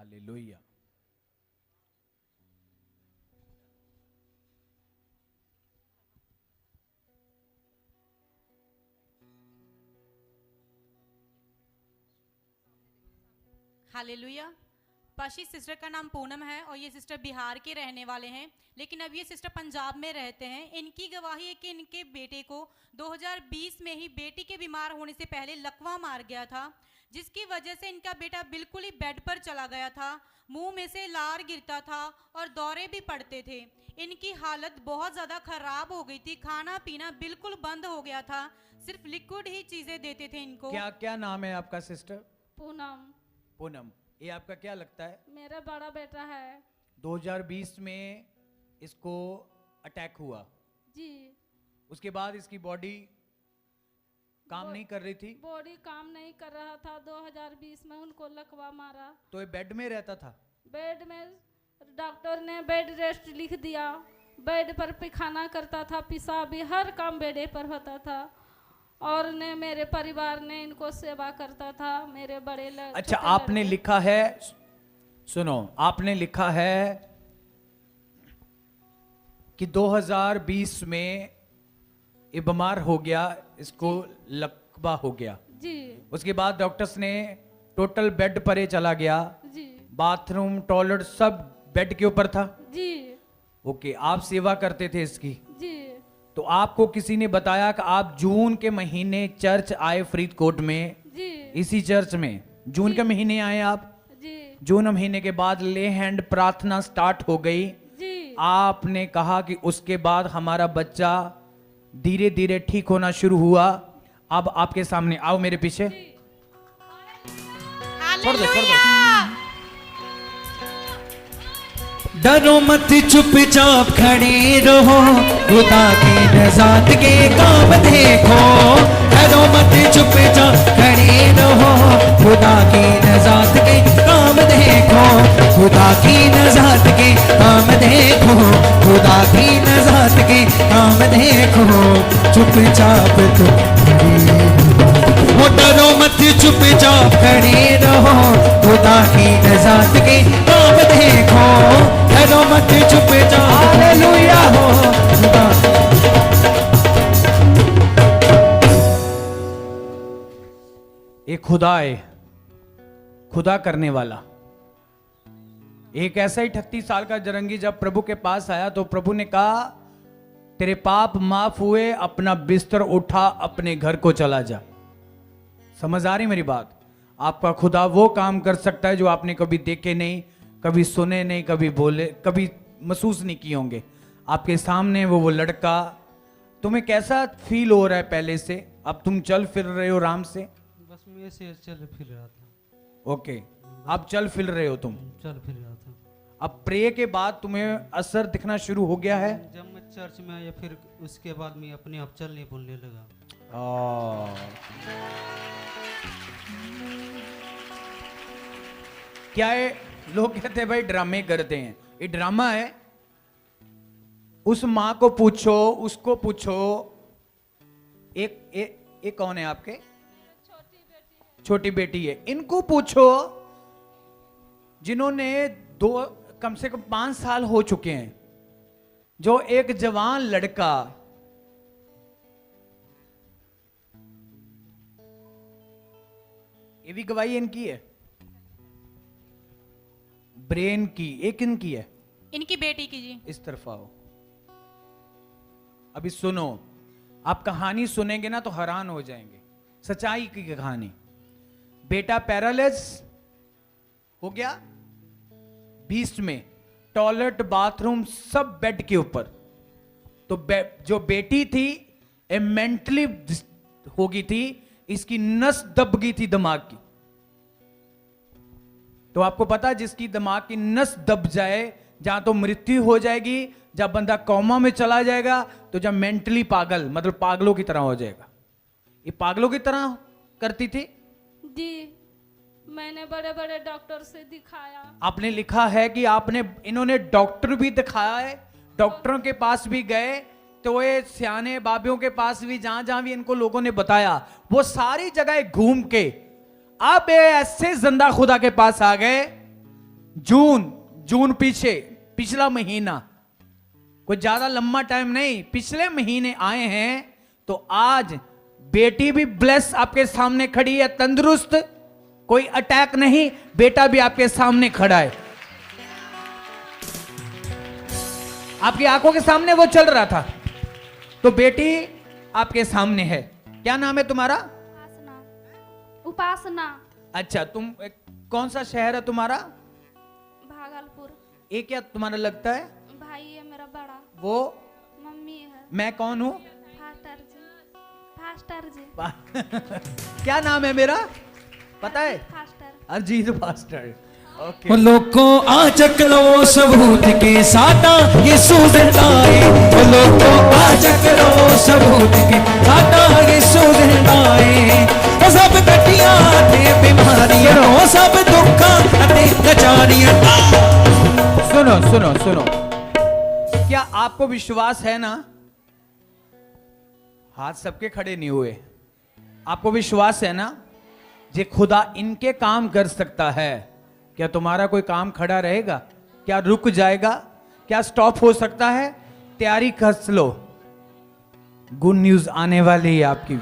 Hallelujah. Hallelujah. पाशी sister का नाम पूनम है और ये सिस्टर बिहार के रहने वाले हैं, लेकिन अब ये सिस्टर पंजाब में रहते हैं। इनकी गवाही है कि इनके बेटे को 2020 में ही बेटी के बीमार होने से पहले लकवा मार गया था, जिसकी वजह से इनका बेटा बिल्कुल ही बेड पर चला गया था। मुंह में से लार गिरता था और दौरे भी पड़ते थे। इनकी हालत बहुत ज़्यादा खराब हो गई थी, खाना पीना बिल्कुल बंद हो गया था, सिर्फ लिक्विड ही चीज़ें देते थे इनको। क्या क्या नाम है आपका सिस्टर? पूनम। पूनम। ये आपका क्या लगता है? मेरा बड़ा बेटा है 2020 में इसको अटैक हुआ जी। उसके बाद इसकी बॉडी काम नहीं कर रही थी, बॉडी काम नहीं कर रहा था। 2020 में उनको लकवा मारा। तो ये बेड में रहता था। बेड में डॉक्टर ने बेड रेस्ट लिख दिया। बेड पर खाना करता था, पेशाब भी हर काम बेडे पर होता था। और ने मेरे परिवार ने इनको सेवा करता था। मेरे बड़े अच्छा, आपने लिखा है, सुनो, आपने लिखा है कि 2020 में ये बीमार हो गया, इसको लकवा हो गया जी। उसके बाद डॉक्टर्स ने टोटल बेड पर ही चला गया। जी बाथरूम टॉयलेट सब बेड के ऊपर था जी। ओके, आप सेवा करते थे इसकी। जी तो आपको किसी ने बताया कि आप जून के महीने चर्च आए फरीदकोट में, जी इसी चर्च में जून के महीने आए आप। जी जून महीने के बाद ले हैंड प्रार्थना स्टार्ट हो गई। जी। आपने कहा कि उसके बाद हमारा बच्चा धीरे धीरे ठीक होना शुरू हुआ। अब आपके सामने आओ, मेरे पीछे छोड़ दो, छोड़ दो। डरो मत, चुपचाप खड़े रहो, खुदा की नजात के काम देखो। डरो मत, चुपचाप खड़े रहो, खुदा की नजात के काम देखो। खुदा की नजात के काम देखो, खुदा की नजात के काम देखो। चुपचाप तुम खड़े रहो, डरो मत, चुपचाप खड़े रहो, खुदा की नजात के काम देखो। डरो मत, चुपचाप हालेलुया हो खुदा। एक खुदा है, खुदा करने वाला। एक ऐसा ही 38 साल का जरंगी जब प्रभु के पास आया तो प्रभु ने कहा, तेरे पाप माफ हुए, अपना बिस्तर उठा, अपने घर को चला जा। समझ आ रही मेरी बात? आपका खुदा वो काम कर सकता है जो आपने कभी देखे नहीं, कभी सुने नहीं, कभी बोले, कभी महसूस नहीं किए होंगे। आपके सामने वो लड़का। तुम्हें कैसा फील हो रहा है पहले से? अब तुम चल फिर रहे हो आराम से? बस मैं ऐसे चल फिर रहा था। ओके, अब चल फिर रहे हो तुम। चल फिर रहा था। अब प्रे के बाद तुम्हें असर दिखना शुरू हो गया है? जब मैं चर्च में आया फिर उसके बाद मैं अपने आप चलने बोलने लगा। क्या है, लोग कहते हैं भाई ड्रामे करते हैं। ये ड्रामा है। उस माँ को पूछो, उसको पूछो। एक कौन है आपके? छोटी बेटी है। इनको पूछो जिन्होंने कम से कम 5 साल हो चुके हैं, जो एक जवान लड़का ये भी गवाही इनकी है, ब्रेन की। एक इनकी है, इनकी बेटी की जी। इस तरफ आओ। अभी सुनो, आप कहानी सुनेंगे ना तो हैरान हो जाएंगे। सच्चाई की कहानी। बेटा पैरालाइज हो गया 20 में, टॉयलेट बाथरूम सब बेड के ऊपर। तो जो बेटी थी मेंटली हो गई थी, इसकी नस दब गई थी दिमाग की। तो आपको पता, जिसकी दिमाग की नस दब जाए, जहां तो मृत्यु हो जाएगी, जब बंदा कोमा में चला जाएगा, तो जब मेंटली पागल, मतलब पागलों की तरह हो जाएगा। ये पागलों की तरह करती थी जी। मैंने बड़े बड़े डॉक्टर से दिखाया। आपने लिखा है कि इन्होंने डॉक्टर भी दिखाया है, डॉक्टरों के पास भी गए, तो ये सियाने बाबियों के पास भी, जहां जहां भी इनको लोगों ने बताया, वो सारी जगह घूम के अब ये ऐसे जिंदा खुदा के पास आ गए जून पीछे, पिछला महीना, कोई ज्यादा लंबा टाइम नहीं, पिछले महीने आए हैं। तो आज बेटी भी ब्लेस आपके सामने खड़ी है, तंदुरुस्त, कोई अटैक नहीं, बेटा भी आपके सामने खड़ा है। आपकी आंखों के सामने वो चल रहा था, तो बेटी आपके सामने है। क्या नाम है तुम्हारा? उपासना। अच्छा, तुम कौन सा शहर है तुम्हारा? भागलपुर। ये क्या तुम्हारा लगता है? भाई है मेरा बड़ा। वो मम्मी है। मैं कौन हूँ? फास्टर जी। क्या नाम है मेरा पता है? फास्टर। अजीत फास्टर। ओके। वो लोगों आ चक लो सबूत के साटा यीशु जिंदा है। वो लोगों आ चक लो सबूत के साटा यीशु जिंदा है। वो सब कटियां ते बीमारियां, वो सब दुखां ते लाचारियां। सुनो सुनो सुनो, क्या आपको विश्वास है ना? हाथ सबके खड़े नहीं हुए। आपको विश्वास है ना जे खुदा इनके काम कर सकता है? क्या तुम्हारा कोई काम खड़ा रहेगा? क्या रुक जाएगा? क्या स्टॉप हो सकता है? तैयारी कर लो, गुड न्यूज आने वाली है आपकी।